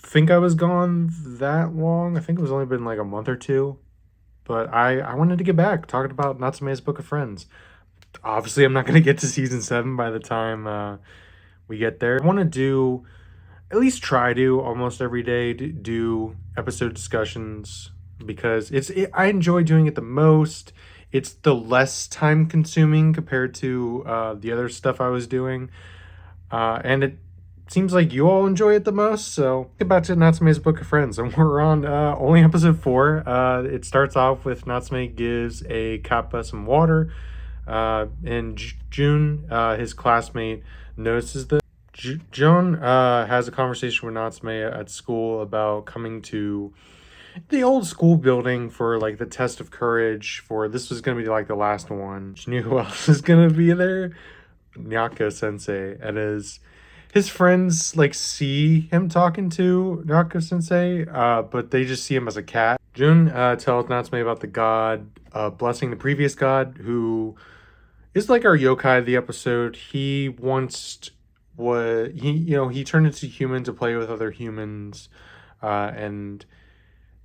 think I was gone that long. I think it was only been like a month or two. But I wanted to get back talking about Natsume's Book of Friends. Obviously, I'm not going to get to season 7 by the time we get there. I want to do, at least try to, almost every day, do episode discussions because I enjoy doing it the most. It's the less time consuming compared to the other stuff I was doing. And it seems like you all enjoy it the most, so get back to Natsume's Book of Friends, and we're on only episode 4. It starts off with Natsume gives a kappa some water. In June, his classmate notices this. June has a conversation with Natsume at school about coming to the old school building for like the test of courage. For this was going to be like the last one. She knew who else is going to be there. Nyako sensei, and his friends like see him talking to Nyako sensei, but they just see him as a cat. Jun tells Natsume about the god blessing the previous god, who is like our yokai of the episode. He once was he turned into human to play with other humans, and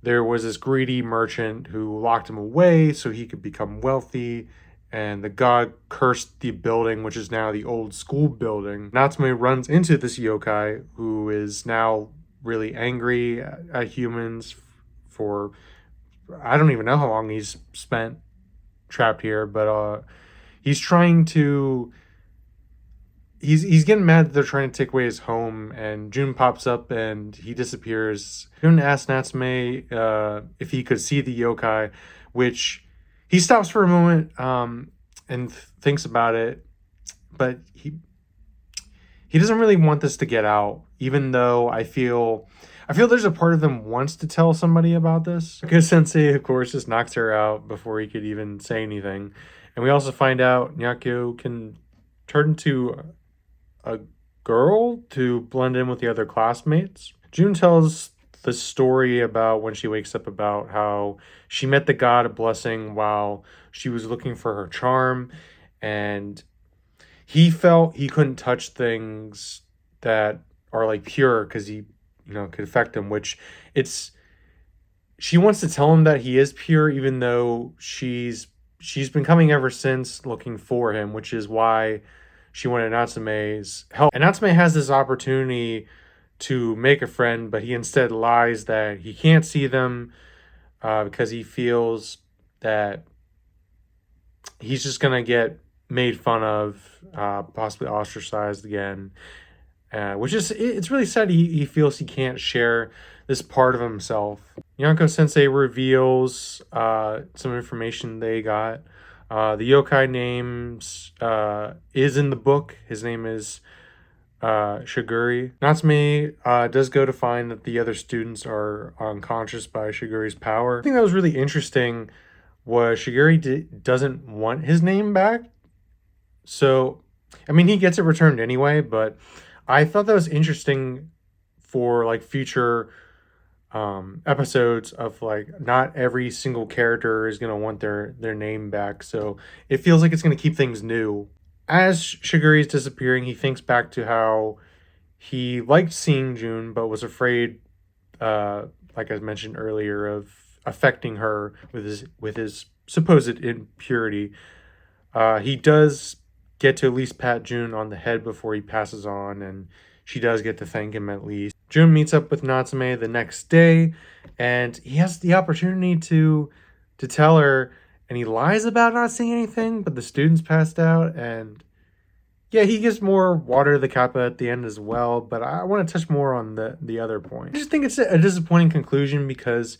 there was this greedy merchant who locked him away so he could become wealthy, and the god cursed the building, which is now the old school building. Natsume runs into this yokai who is now really angry at humans for, I don't even know how long he's spent trapped here, but he's trying to, he's getting mad that they're trying to take away his home, and Jun pops up and he disappears. Jun asks Natsume if he could see the yokai, which he stops for a moment and thinks about it, but he doesn't really want this to get out, even though I feel there's a part of him wants to tell somebody about this. Because Sensei, of course, just knocks her out before he could even say anything. And we also find out Nyako can turn into a girl to blend in with the other classmates. Jun tells the story about when she wakes up about how she met the god of blessing while she was looking for her charm, and he felt he couldn't touch things that are like pure because he could affect him, which she wants to tell him that he is pure, even though she's been coming ever since looking for him, which is why she wanted Natsume's help. And Natsume has this opportunity to make a friend, but he instead lies that he can't see them because he feels that he's just gonna get made fun of, possibly ostracized again, which is, it's really sad. He feels he can't share this part of himself. Nyako sensei reveals some information they got. The yokai names is in the book. His name is Shiguri. Natsume does go to find that the other students are unconscious by Shiguri's power. I think that was really interesting was Shiguri doesn't want his name back. So, I mean, he gets it returned anyway, but I thought that was interesting for like future episodes of like not every single character is going to want their name back. So it feels like it's going to keep things new. As Shiguri is disappearing, he thinks back to how he liked seeing Jun, but was afraid, like I mentioned earlier, of affecting her with his supposed impurity. He does get to at least pat Jun on the head before he passes on, and she does get to thank him at least. Jun meets up with Natsume the next day, and he has the opportunity to tell her, and he lies about not seeing anything, but the students passed out, and yeah, he gives more water to the kappa at the end as well, but I want to touch more on the other point. I just think it's a disappointing conclusion because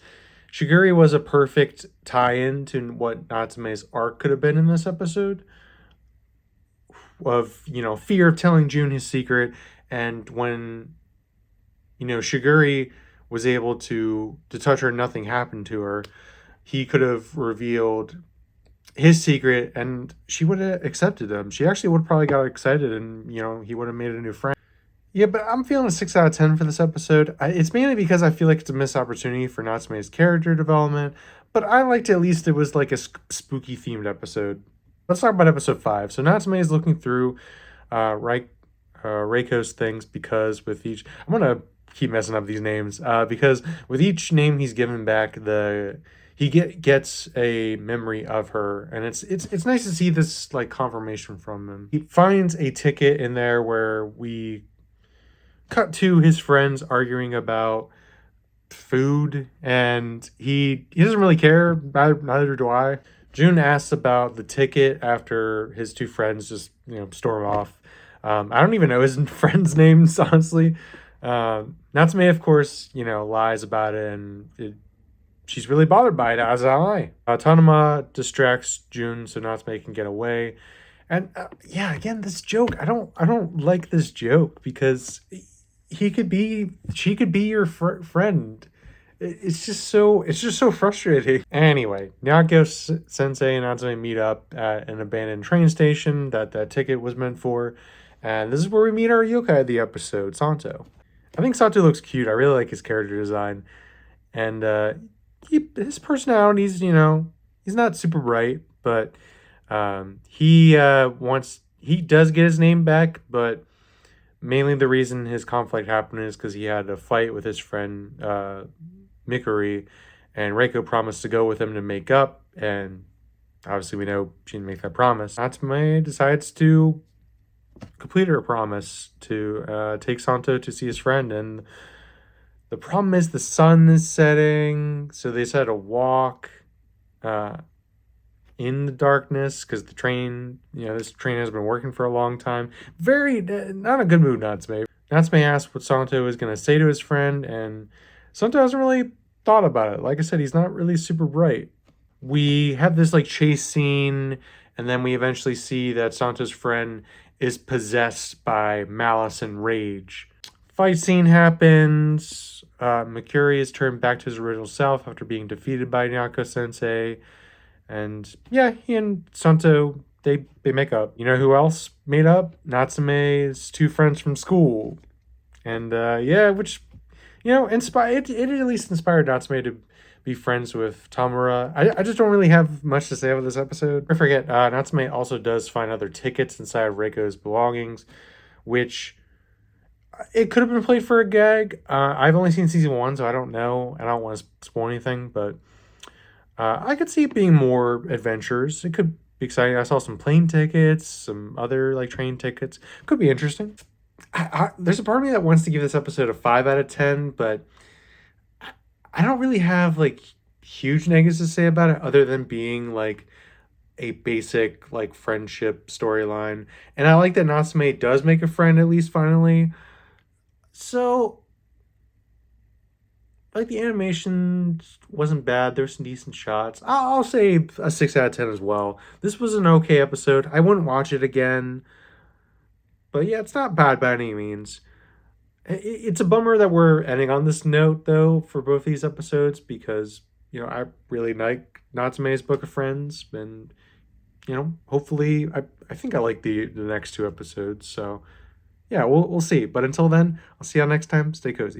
Shiguri was a perfect tie-in to what Natsume's arc could have been in this episode of, fear of telling Jun his secret, and when, Shiguri was able to touch her, nothing happened to her. He could have revealed his secret and she would have accepted him. She actually would have probably got excited and, he would have made a new friend. Yeah, but I'm feeling a 6 out of 10 for this episode. It's mainly because I feel like it's a missed opportunity for Natsume's character development, but I liked at least it was like a spooky themed episode. Let's talk about episode 5. So Natsume is looking through Reiko's things because with each... I'm going to keep messing up these names because with each name he's given back, gets a memory of her, and it's nice to see this like confirmation from him. He finds a ticket in there where we cut to his friends arguing about food, and he doesn't really care. Neither do I. June asks about the ticket after his two friends just storm off. I don't even know his friends' names, honestly. Natsume, of course, lies about it, and she's really bothered by it, as am I. Tanuma distracts June so Natsume can get away. And yeah, again, this joke, I don't like this joke because she could be your friend. It's just so frustrating. Anyway, Nyako Sensei and Natsume meet up at an abandoned train station that ticket was meant for. And this is where we meet our yokai of the episode, Santo. I think Santo looks cute. I really like his character design. And his personality's, he's not super bright, but he does get his name back, but mainly the reason his conflict happened is because he had a fight with his friend Mikuri, and Reiko promised to go with him to make up, and obviously we know she didn't make that promise. Natsume decides to complete her promise to take Santo to see his friend, and the problem is the sun is setting, so they decided to walk in the darkness because the train, this train has been working for a long time. Very, not a good mood, Natsume. Natsume asked what Santo is going to say to his friend, and Santo hasn't really thought about it. Like I said, he's not really super bright. We have this like chase scene, and then we eventually see that Santo's friend is possessed by malice and rage. Fight scene happens. Mikuri is turned back to his original self after being defeated by Nyako Sensei. And yeah, he and Santo, they make up. You know who else made up? Natsume's two friends from school. And yeah, which, inspired it at least inspired Natsume to be friends with Tamura. I just don't really have much to say about this episode. I forget, Natsume also does find other tickets inside of Reiko's belongings, which it could have been played for a gag. I've only seen season 1, so I don't know. I don't want to spoil anything, but I could see it being more adventures. It could be exciting. I saw some plane tickets, some other like train tickets. Could be interesting. There's a part of me that wants to give this episode a 5 out of 10, but I don't really have like huge negatives to say about it other than being like a basic like friendship storyline. And I like that Natsume does make a friend at least finally. So like the animation wasn't bad. There's some decent shots. I'll say a 6 out of 10 as well. This was an okay episode. I wouldn't watch it again. But yeah, it's not bad by any means. It's a bummer that we're ending on this note, though, for both these episodes because, I really like Natsume's Book of Friends. And, hopefully, I think I like the next 2 episodes. So, yeah, we'll see. But until then, I'll see y'all next time. Stay cozy.